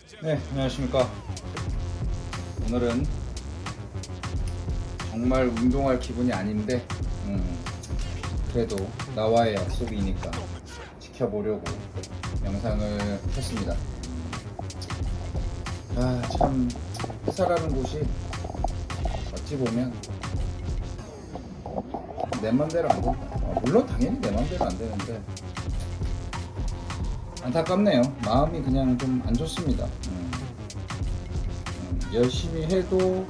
네, 안녕하십니까. 오늘은 정말 운동할 기분이 아닌데 그래도 나와의 약속이니까 지켜보려고 영상을 켰습니다. 참 회사라는 곳이 어찌 보면 내 맘대로 안 된다. 물론 당연히 내 맘대로 안 되는데 안타깝네요. 마음이 그냥 좀 안 좋습니다. 열심히 해도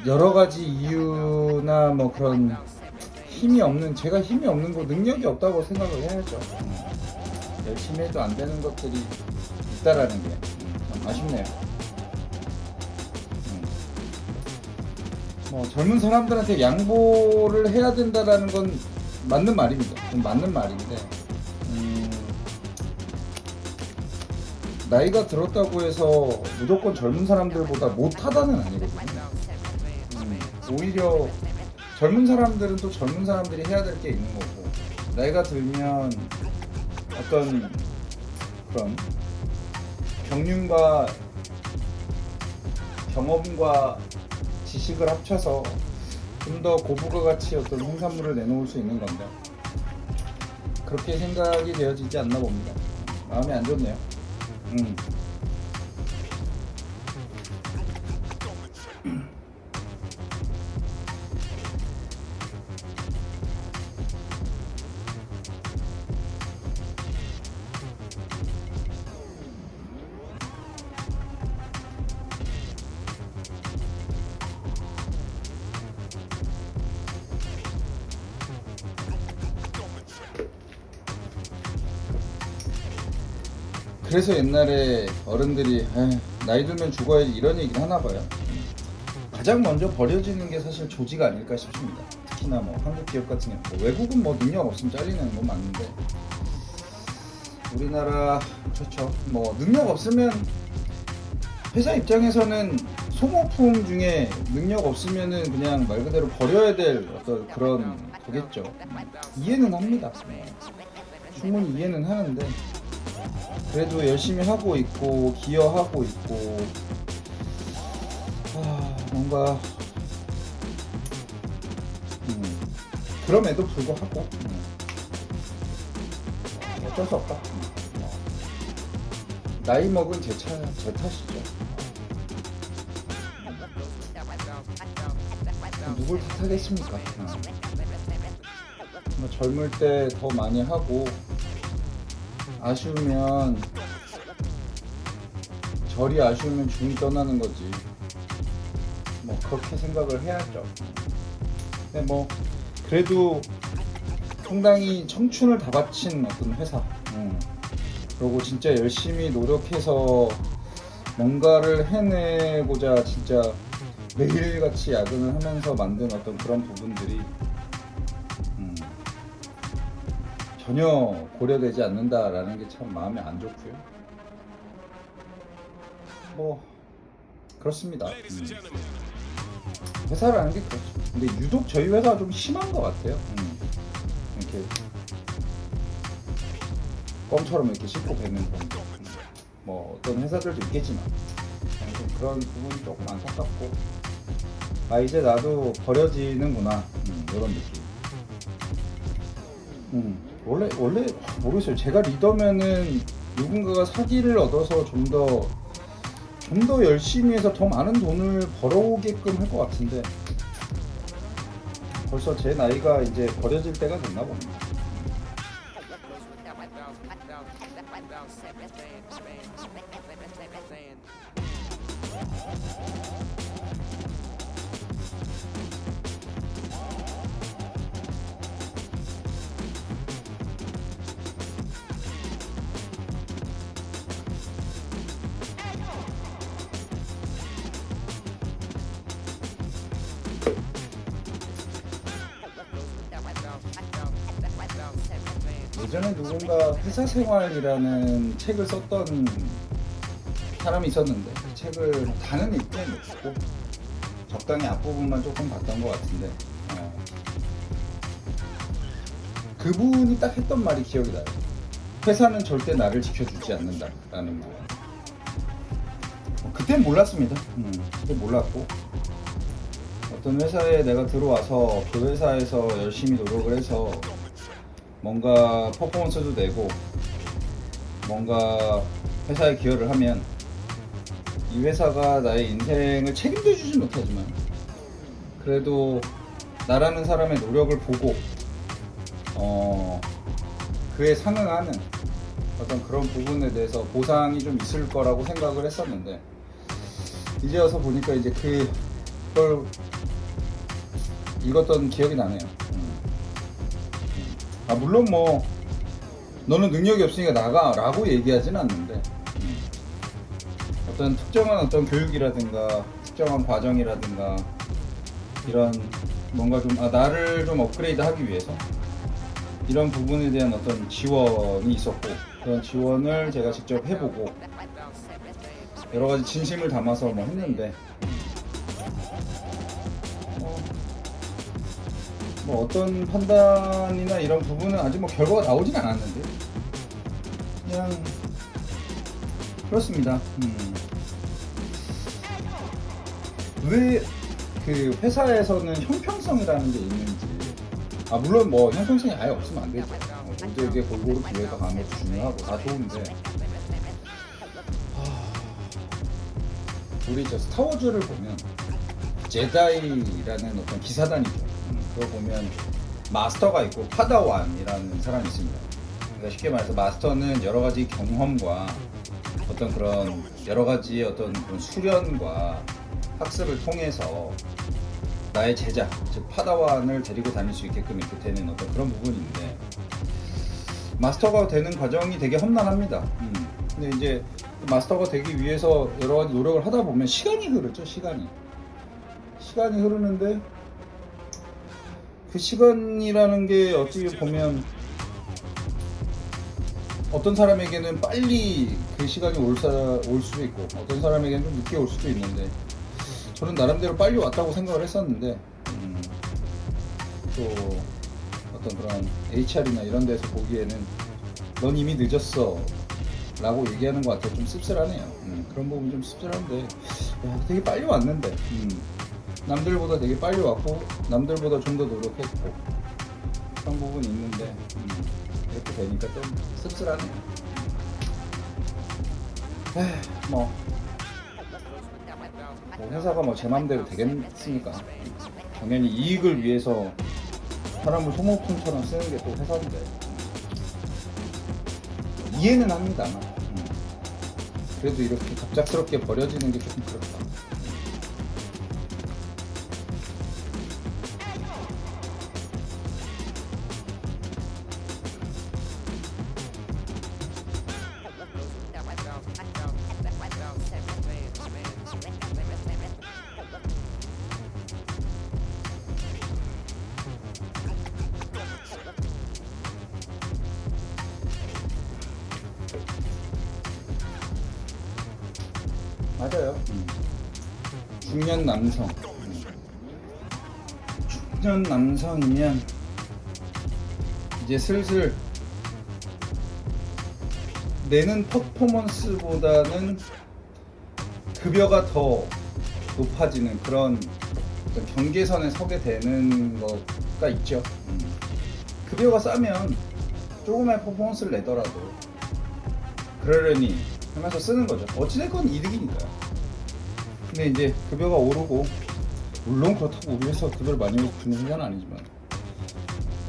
여러 가지 이유나 뭐 그런 제가 힘이 없는 거, 능력이 없다고 생각을 해야죠. 열심히 해도 안 되는 것들이 있다라는 게 참 아쉽네요. 뭐 젊은 사람들한테 양보를 해야 된다라는 건 맞는 말입니다. 맞는 말인데 나이가 들었다고 해서 무조건 젊은 사람들보다 못하다는 아니거든요. 오히려 젊은 사람들은 또 젊은 사람들이 해야 될 게 있는 거고, 나이가 들면 어떤 그런 경륜과 경험과 지식을 합쳐서 좀 더 고부가 가치 어떤 생산물을 내놓을 수 있는 건데, 그렇게 생각이 되어지지 않나 봅니다. 마음이 안 좋네요. 그래서 옛날에 어른들이 나이 들면 죽어야지 이런 얘기를 하나 봐요. 가장 먼저 버려지는 게 사실 조지가 아닐까 싶습니다. 특히나 뭐 한국 기업 같은 경우, 외국은 뭐 능력 없으면 잘리는 건 맞는데, 우리나라 그렇죠. 뭐 능력 없으면 회사 입장에서는 소모품 중에 능력 없으면은 그냥 말 그대로 버려야 될 어떤 그런 거겠죠. 이해는 합니다. 충분히 이해는 하는데, 그래도 열심히 하고 있고 기여하고 있고 뭔가 그럼에도 불구하고 어쩔 수 없다. 나이 먹은 제 탓이죠. 누굴 탓하겠습니까? 젊을 때 더 많이 하고 아쉬우면 절이 아쉬우면 중이 떠나는 거지. 뭐 그렇게 생각을 해야죠. 근데 뭐 그래도 상당히 청춘을 다 바친 어떤 회사, 그리고 진짜 열심히 노력해서 뭔가를 해내고자 진짜 매일같이 야근을 하면서 만든 어떤 그런 부분들이 전혀 고려되지 않는다라는 게 참 마음이 안 좋고요. 뭐 그렇습니다. 회사라는 게 그렇죠. 근데 유독 저희 회사가 좀 심한 것 같아요. 이렇게 껌처럼 이렇게 씹고 뱉는 분들. 뭐 어떤 회사들도 있겠지만 그런 부분이 조금 안타깝고, 이제 나도 버려지는구나, 이런 느낌. 원래 모르겠어요. 제가 리더면은 누군가가 사기를 얻어서 좀 더 열심히 해서 더 많은 돈을 벌어오게끔 할 것 같은데, 벌써 제 나이가 이제 버려질 때가 됐나 봅니다. 예전에 누군가 회사 생활이라는 책을 썼던 사람이 있었는데, 그 책을 다는 읽지는 못했고 적당히 앞부분만 조금 봤던 것 같은데, 그분이 딱 했던 말이 기억이 나요. 회사는 절대 나를 지켜주지 않는다라는 거. 그땐 몰랐습니다. 그때 몰랐고 어떤 회사에 내가 들어와서 그 회사에서 열심히 노력을 해서 뭔가 퍼포먼스도 내고 뭔가 회사에 기여를 하면 이 회사가 나의 인생을 책임져 주진 못하지만 그래도 나라는 사람의 노력을 보고 그에 상응하는 어떤 그런 부분에 대해서 보상이 좀 있을 거라고 생각을 했었는데 이제 와서 보니까 이제 그걸 읽었던 기억이 나네요. 물론 뭐 너는 능력이 없으니까 나가 라고 얘기하진 않는데 어떤 특정한 어떤 교육이라든가 특정한 과정이라든가 이런 뭔가 좀 나를 좀 업그레이드 하기 위해서 이런 부분에 대한 어떤 지원이 있었고 그런 지원을 제가 직접 해보고 여러 가지 진심을 담아서 뭐 했는데 뭐 어떤 판단이나 이런 부분은 아직 뭐 결과가 나오진 않았는데 그냥 그렇습니다. 왜 그 회사에서는 형평성이라는 게 있는지 물론 뭐 형평성이 아예 없으면 안 되죠. 모두에게 골고루 기회가 가는 것도 중요하고 다 좋은데 우리 저 스타워즈를 보면 제다이라는 어떤 기사단이죠. 그거 보면 마스터가 있고 파다완이라는 사람이 있습니다. 그러니까 쉽게 말해서 마스터는 여러 가지 경험과 어떤 그런 여러 가지 어떤 그런 수련과 학습을 통해서 나의 제자, 즉 파다완을 데리고 다닐 수 있게끔 이렇게 되는 어떤 그런 부분인데 마스터가 되는 과정이 되게 험난합니다. 근데 이제 마스터가 되기 위해서 여러 가지 노력을 하다 보면 시간이 흐르죠. 시간이 흐르는데 그 시간이라는 게 어떻게 보면 어떤 사람에게는 빨리 그 시간이 올 수도 있고 어떤 사람에게는 좀 늦게 올 수도 있는데 저는 나름대로 빨리 왔다고 생각을 했었는데 또 어떤 그런 HR이나 이런 데서 보기에는 넌 이미 늦었어 라고 얘기하는 것 같아요. 좀 씁쓸하네요. 그런 부분이 좀 씁쓸한데 되게 빨리 왔는데 남들보다 되게 빨리 왔고 남들보다 좀 더 노력했고 그런 부분이 있는데 이렇게 되니까 좀 씁쓸하네요. 뭐 회사가 뭐 제 맘대로 되겠습니까? 당연히 이익을 위해서 사람을 소모품처럼 쓰는 게 또 회사인데 이해는 합니다만 그래도 이렇게 갑작스럽게 버려지는 게 조금 그렇다. 맞아요. 중년 남성. 중년 남성이면 이제 슬슬 내는 퍼포먼스보다는 급여가 더 높아지는 그런 경계선에 서게 되는 거가 있죠. 급여가 싸면 조금의 퍼포먼스를 내더라도 그러려니 하면서 쓰는 거죠. 어찌됐건 이득이니까요. 근데 이제 급여가 오르고 물론 그렇다고 우리 회사 급여를 많이 주는 회사는 아니지만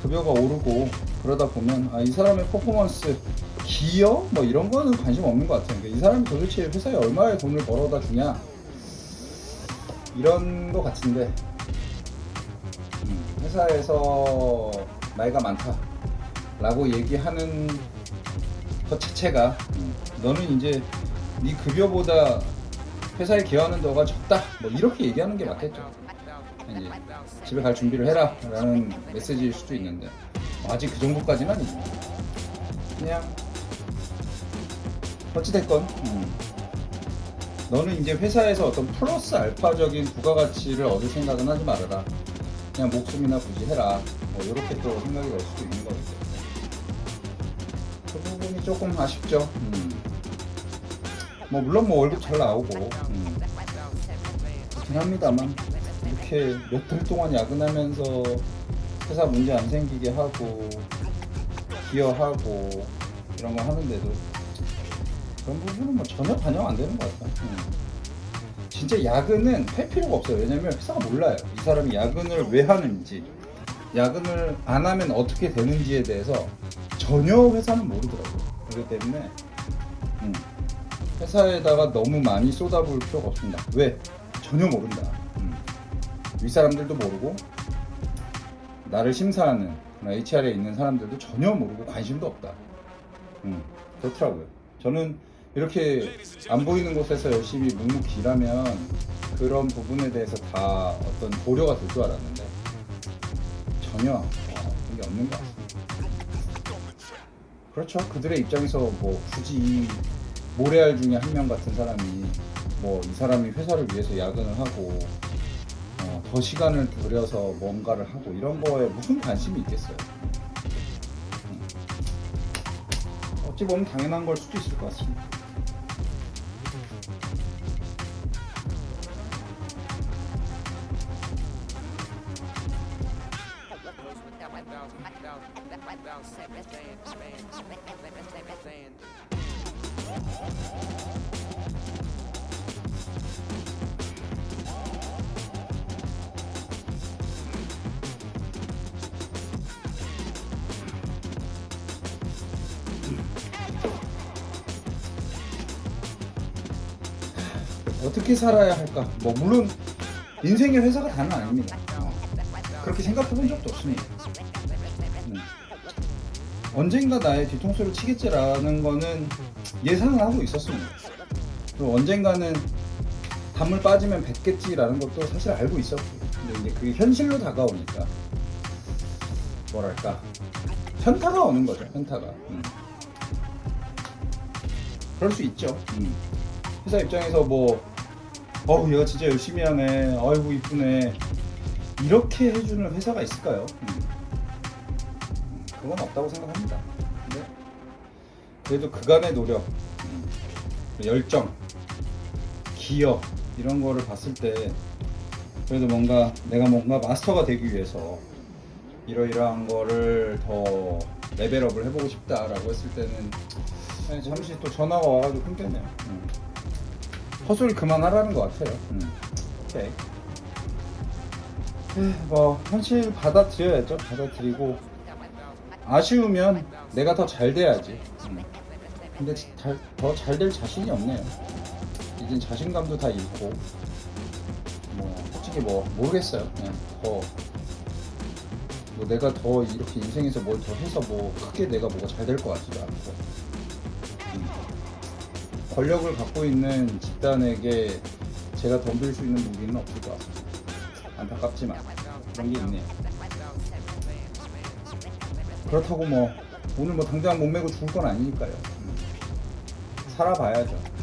급여가 오르고 그러다 보면 이 사람의 퍼포먼스 기여? 뭐 이런 거는 관심 없는 것 같아요. 그러니까 이 사람이 도대체 회사에 얼마의 돈을 벌어다 주냐 이런 거 같은데 회사에서 나이가 많다 라고 얘기하는 것 자체가 너는 이제 네 급여보다 회사에 기여하는 너가 적다 뭐 이렇게 얘기하는 게 맞겠죠. 이제 집에 갈 준비를 해라 라는 메시지일 수도 있는데 아직 그 정도까지는 아니죠. 그냥 어찌됐건 너는 이제 회사에서 어떤 플러스 알파적인 부가가치를 얻을 생각은 하지 말아라. 그냥 목숨이나 부지해라. 뭐 이렇게 또 생각이 될 수도 있는 거기 때문에 그 부분이 조금 아쉽죠. 뭐 물론 뭐 월급 잘 나오고 그렇긴 합니다만 이렇게 몇 달 동안 야근하면서 회사 문제 안 생기게 하고 기여하고 이런 거 하는데도 그런 부분은 뭐 전혀 반영 안 되는 것 같아요. 진짜 야근은 할 필요가 없어요. 왜냐면 회사가 몰라요. 이 사람이 야근을 왜 하는지, 야근을 안 하면 어떻게 되는지에 대해서 전혀 회사는 모르더라고요. 그렇기 때문에 회사에다가 너무 많이 쏟아부을 필요가 없습니다. 왜? 전혀 모른다. 윗사람들도 모르고 나를 심사하는 HR에 있는 사람들도 전혀 모르고 관심도 없다. 그렇더라고요. 저는 이렇게 안 보이는 곳에서 열심히 묵묵히 일하면 그런 부분에 대해서 다 어떤 고려가 될 줄 알았는데 전혀 그런 게 없는 것 같습니다. 그렇죠. 그들의 입장에서 뭐 굳이 이 모래알 중에 한 명 같은 사람이 뭐 이 사람이 회사를 위해서 야근을 하고 더 시간을 들여서 뭔가를 하고 이런 거에 무슨 관심이 있겠어요. 어찌 보면 당연한 걸 수도 있을 것 같습니다. 어떻게 살아야 할까? 뭐 물론 인생의 회사가 다는 아닙니다. 그렇게 생각해 본 적도 없습니다. 언젠가 나의 뒤통수를 치겠지라는 거는 예상을 하고 있었습니다. 그리고 언젠가는 단물 빠지면 뱉겠지라는 것도 사실 알고 있었고, 근데 이제 그게 현실로 다가오니까 뭐랄까 현타가 오는 거죠. 현타가. 그럴 수 있죠. 회사 입장에서 뭐 얘가 진짜 열심히 하네, 아이고 이쁘네, 이렇게 해주는 회사가 있을까요? 그건 없다고 생각합니다. 근데 그래도 그간의 노력, 열정, 기여 이런 거를 봤을 때 그래도 내가 뭔가 마스터가 되기 위해서 이러이러한 거를 더 레벨업을 해보고 싶다라고 했을 때는 잠시 또 전화가 와가지고 끊겼네요. 헛소리 그만하라는 것 같아요. 오케이. 뭐 현실 받아들여야죠. 받아들이고 아쉬우면 내가 더 잘 돼야지. 근데 더 잘 될 자신이 없네요. 이젠 자신감도 다 잃고 뭐 솔직히 뭐 모르겠어요. 그냥 뭐 내가 더 이렇게 인생에서 뭘 더 해서 뭐 크게 내가 뭐가 잘 될 것 같지도 않고 권력을 갖고 있는 집단에게 제가 덤빌 수 있는 무기는 없을 것 같습니다. 안타깝지만 그런 게 있네요. 그렇다고 뭐 오늘 뭐 당장 몸 메고 죽을 건 아니니까요. 살아봐야죠.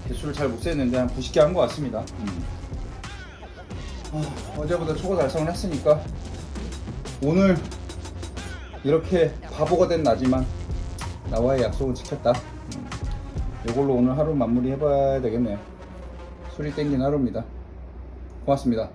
개수를 잘 못 셌는데 한 90개 한 것 같습니다. 어제보다 초과 달성을 했으니까 오늘 이렇게 바보가 된 나지만 나와의 약속은 지켰다. 이걸로 오늘 하루 마무리 해봐야 되겠네요. 술이 땡긴 하루입니다. 고맙습니다.